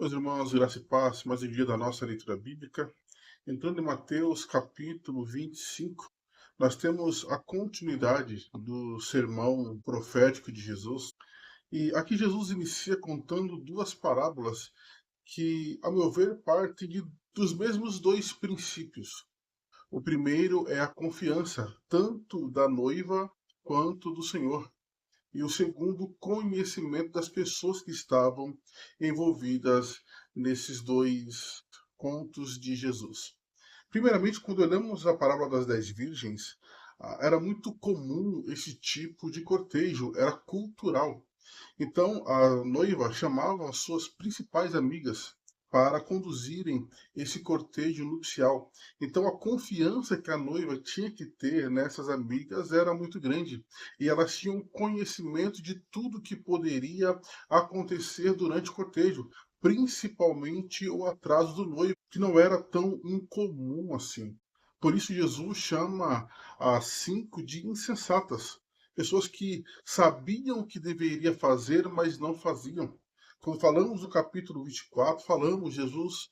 Meus irmãos, graça e paz, mais um dia da nossa leitura bíblica. Entrando em Mateus capítulo 25, nós temos a continuidade do sermão profético de Jesus. E aqui Jesus inicia contando duas parábolas que, a meu ver, partem dos mesmos dois princípios. O primeiro é a confiança, tanto da noiva quanto do Senhor. E o segundo, o conhecimento das pessoas que estavam envolvidas nesses dois contos de Jesus. Primeiramente, quando olhamos a parábola das 10 virgens, era muito comum esse tipo de cortejo, era cultural. Então, a noiva chamava as suas principais amigas para conduzirem esse cortejo nupcial. Então, a confiança que a noiva tinha que ter nessas amigas era muito grande. E elas tinham conhecimento de tudo que poderia acontecer durante o cortejo, principalmente o atraso do noivo, que não era tão incomum assim. Por isso, Jesus chama as 5 de insensatas, pessoas que sabiam o que deveria fazer, mas não faziam. Quando falamos do capítulo 24, falamos Jesus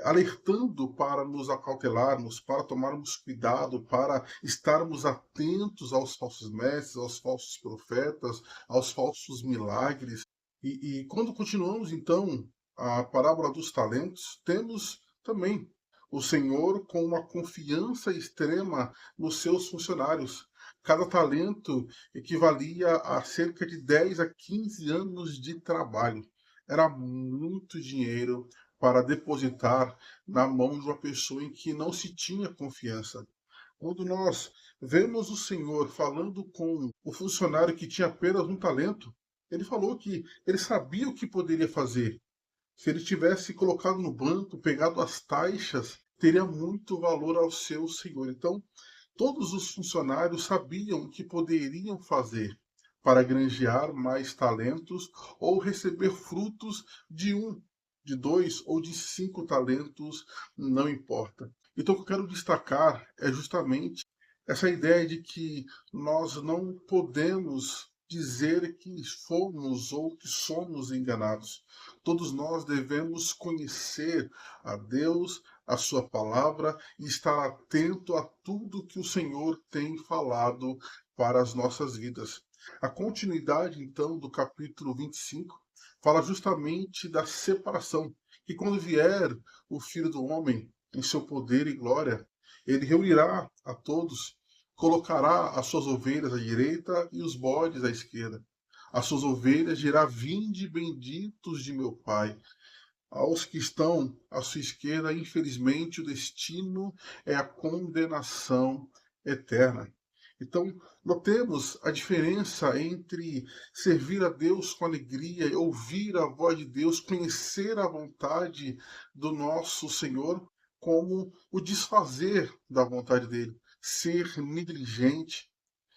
alertando para nos acautelarmos, para tomarmos cuidado, para estarmos atentos aos falsos mestres, aos falsos profetas, aos falsos milagres. E quando continuamos, então, a parábola dos talentos, temos também o Senhor com uma confiança extrema nos seus funcionários. Cada talento equivalia a cerca de 10 a 15 anos de trabalho. Era muito dinheiro para depositar na mão de uma pessoa em que não se tinha confiança. Quando nós vemos o Senhor falando com o funcionário que tinha apenas um talento, ele falou que ele sabia o que poderia fazer. Se ele tivesse colocado no banco, pegado as taxas, teria muito valor ao seu senhor. Então, todos os funcionários sabiam o que poderiam fazer para granjear mais talentos ou receber frutos de um, de dois ou de 5 talentos, não importa. Então, o que eu quero destacar é justamente essa ideia de que nós não podemos dizer que fomos ou que somos enganados. Todos nós devemos conhecer a Deus, a sua palavra e estar atento a tudo que o Senhor tem falado para as nossas vidas. A continuidade, então, do capítulo 25 fala justamente da separação, que quando vier o Filho do Homem em seu poder e glória, ele reunirá a todos, colocará as suas ovelhas à direita e os bodes à esquerda. As suas ovelhas dirá: Vinde benditos de meu Pai. Aos que estão à sua esquerda, infelizmente, o destino é a condenação eterna. Então, notemos a diferença entre servir a Deus com alegria, ouvir a voz de Deus, conhecer a vontade do nosso Senhor, como o desfazer da vontade dele, ser negligente,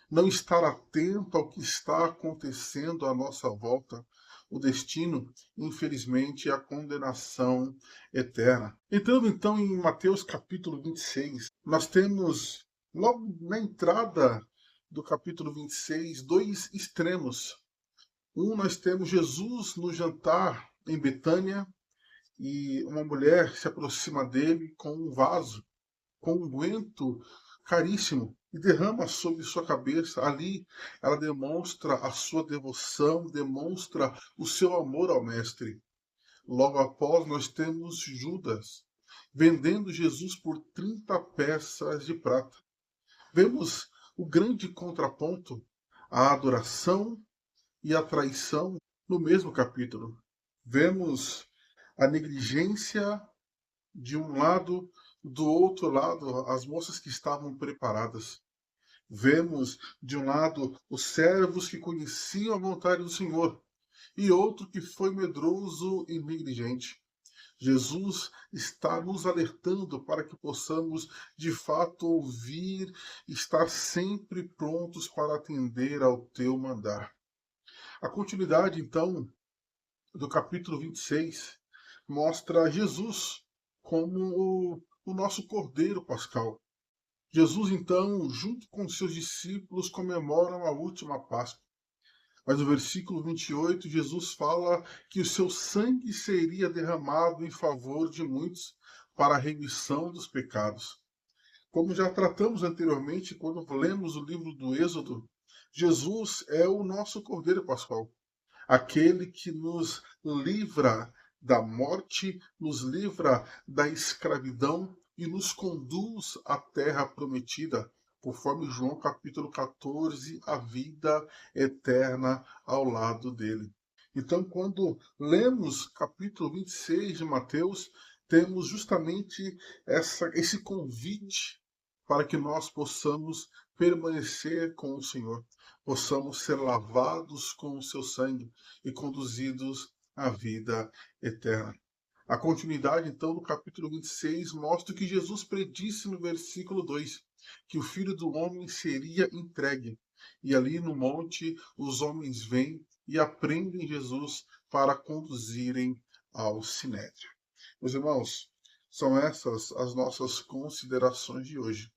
não estar atento ao que está acontecendo à nossa volta. O destino, infelizmente, é a condenação eterna. Entrando então em Mateus capítulo 26, nós temos, logo na entrada do capítulo 26, dois extremos. Nós temos Jesus no jantar em Betânia e uma mulher se aproxima dele com um vaso com um unguento caríssimo e derrama sobre sua cabeça. Ali ela demonstra a sua devoção, demonstra o seu amor ao Mestre. Logo após, nós temos Judas vendendo Jesus por 30 peças de prata. Vemos o grande contraponto, a adoração e a traição no mesmo capítulo. Vemos a negligência de um lado, do outro lado, as moças que estavam preparadas. Vemos, de um lado, os servos que conheciam a vontade do Senhor, e outro que foi medroso e negligente. Jesus está nos alertando para que possamos, de fato, ouvir e estar sempre prontos para atender ao teu mandar. A continuidade, então, do capítulo 26 mostra Jesus como o nosso Cordeiro Pascal. Jesus, então, junto com seus discípulos, comemoram a última Páscoa. Mas no versículo 28, Jesus fala que o seu sangue seria derramado em favor de muitos para a remissão dos pecados. Como já tratamos anteriormente, quando lemos o livro do Êxodo, Jesus é o nosso Cordeiro Pascual, aquele que nos livra da morte, nos livra da escravidão e nos conduz à terra prometida, conforme João capítulo 14, a vida eterna ao lado dele. Então, quando lemos capítulo 26 de Mateus, temos justamente esse convite para que nós possamos permanecer com o Senhor, possamos ser lavados com o seu sangue e conduzidos à vida eterna. A continuidade, então, do capítulo 26 mostra que Jesus predisse no versículo 2 que o Filho do Homem seria entregue. E ali no monte, os homens vêm e aprendem Jesus para conduzirem ao sinédrio. Meus irmãos, são essas as nossas considerações de hoje.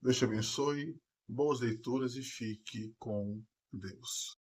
Deus te abençoe, boas leituras e fique com Deus.